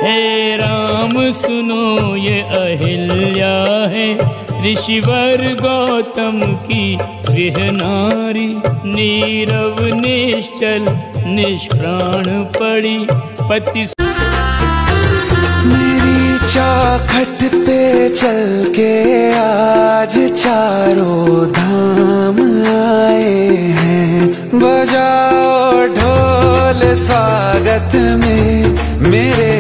हे राम सुनो ये अहिल्या है, ऋषिवर गौतम की गृह नारी। नीरव निश्चल निष्प्राण पड़ी पति। मेरी चौखट पे चल के आज चारों धाम आए हैं। बजाओ ढोल स्वागत में मेरे